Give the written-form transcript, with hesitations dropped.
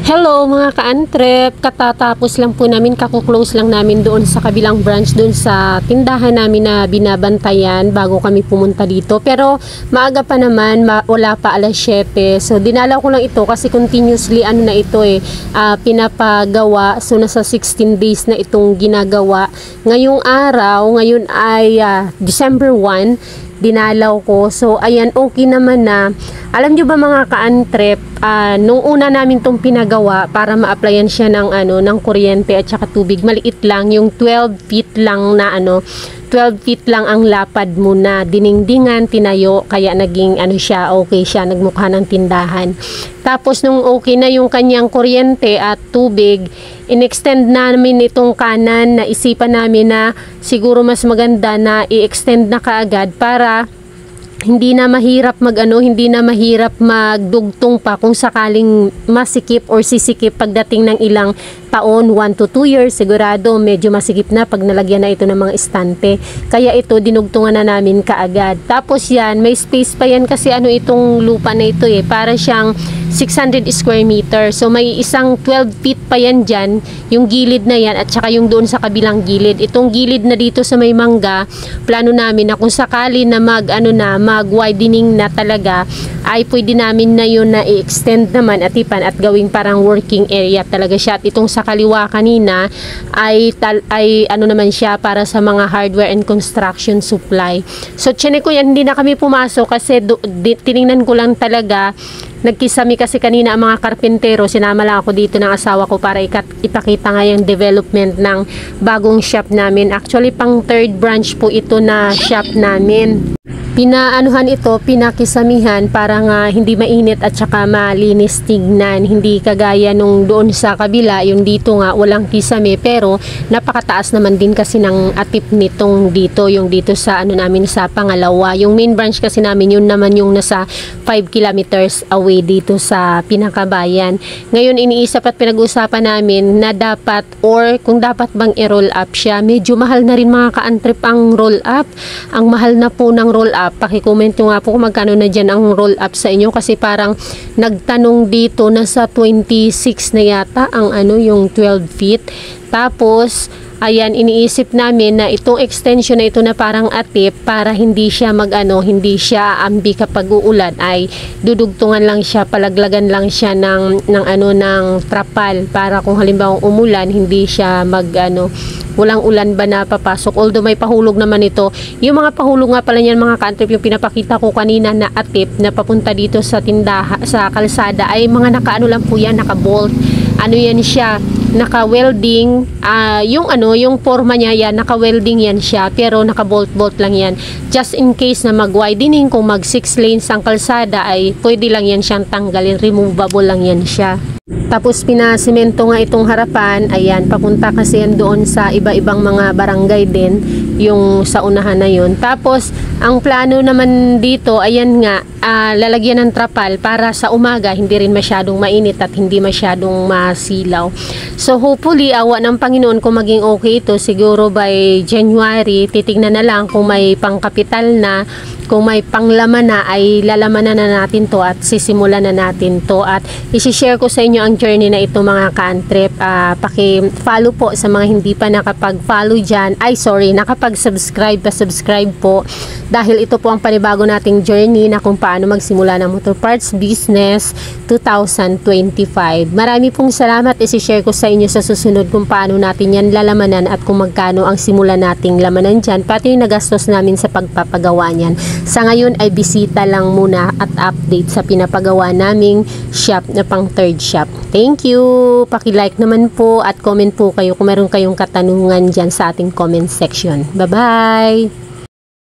Hello mga ka-antrep, katatapos lang po namin, kakuklose lang namin doon sa kabilang branch, doon sa tindahan namin na binabantayan bago kami pumunta dito. Pero maaga pa naman, wala pa alas 7. So dinalaw ko lang ito kasi continuously na ito pinapagawa. So nasa 16 days na itong ginagawa. Ngayong araw, ngayon ay December 1, dinalaw ko. So ayan, okay naman na. Alam nyo ba mga ka-antrep, nung una namin tong pinagawa para ma-applyan siya ng ng kuryente at saka tubig, maliit lang, yung 12 feet lang na 12 feet lang ang lapad mo na diningdingan, tinayo, kaya naging siya, okay siya, nagmukha ng tindahan. Tapos nung okay na yung kanyang kuryente at tubig, in-extend namin itong kanan, na isipan namin na siguro mas maganda na i-extend na kaagad para hindi na mahirap hindi na mahirap magdugtong pa kung sakaling masikip or sisikip pagdating ng ilang taon, 1 to 2 years, sigurado medyo masikip na pag nalagyan na ito ng mga estante. Kaya ito, dinugtungan na namin kaagad. Tapos yan, may space pa yan kasi itong lupa na ito para siyang 600 square meter. So may isang 12 feet pa yan dyan, yung gilid na yan at saka yung doon sa kabilang gilid. Itong gilid na dito sa may mangga, plano namin na kung sakali na mag-widening na talaga, ay pwede namin na yun na i-extend naman at ipan at gawing parang working area talaga siya. At itong sa kaliwa kanina ay naman siya para sa mga hardware and construction supply. So tiyan ko yan, hindi na kami pumasok kasi tiningnan ko lang talaga. Nagkisami kasi kanina ang mga karpentero, sinama lang ako dito ng asawa ko para ipakita nga yung development ng bagong shop namin. Actually pang third branch po ito na shop namin. Pinakisamihan para nga hindi mainit at saka malinis tignan. Hindi kagaya nung doon sa kabila, yung dito nga walang kisame, pero napakataas naman din kasi ng atip nitong dito, yung dito sa namin sa pangalawa. Yung main branch kasi namin, yun naman yung nasa 5 kilometers away dito sa pinakabayan. Ngayon iniisip at pinag-usapan namin na dapat, or kung dapat bang i-roll up siya. Medyo mahal na rin mga ka-antrep ang roll up. Ang mahal na po ng roll up. Paki-comment nyo nga po kung magkano na dyan ang roll up sa inyo, kasi parang nagtanong dito nasa 26 na yata ang yung 12 feet. Tapos ayan, iniisip namin na itong extension na ito na parang atip, para hindi siya hindi siya ambi kapag uulan, ay dudugtungan lang siya, palaglagan lang siya ng trapal, para kung halimbawa umulan, hindi siya walang ulan ba na papasok. Although may pahulog naman ito. Yung mga pahulog nga pala niyan mga ka-antrep, yung pinapakita ko kanina na atip na papunta dito sa tindahan, sa kalsada, ay mga lang po yan, naka-bolt. Yan siya, naka-welding, yung forma niya yan, naka-welding yan siya, pero naka-bolt-bolt lang yan. Just in case na mag-widening, kung mag 6 lanes ang kalsada, ay pwede lang yan siyang tanggalin, removable lang yan siya. Tapos pinasemento nga itong harapan, ayan, papunta kasi yan doon sa iba-ibang mga barangay din, yung sa unahan na yun. Tapos ang plano naman dito, ayan nga, lalagyan ng trapal para sa umaga hindi rin masyadong mainit at hindi masyadong masilaw. So hopefully, awa ng Panginoon, kung maging okay ito, siguro by January, titignan na lang kung may pangkapital na, kung may panglaman na, ay lalamanan na natin to at sisimulan na natin to. At isi-share ko sa inyo ang journey na ito mga ka-antrep. Paki-follow po sa mga hindi pa nakapag-follow dyan. Nakapag-subscribe, pa-subscribe po. Dahil ito po ang panibago nating journey na kung paano magsimula ng motor parts business 2025. Marami pong salamat. Isi-share ko sa inyo sa susunod kung paano natin yan lalamanan at kung magkano ang simula nating lamanan dyan, pati yung nagastos namin sa pagpapagawa niyan. Sa ngayon ay bisita lang muna at update sa pinapagawa naming shop na pang third shop. Thank you! Paki-like naman po at comment po kayo kung meron kayong katanungan dyan sa ating comment section. Bye-bye!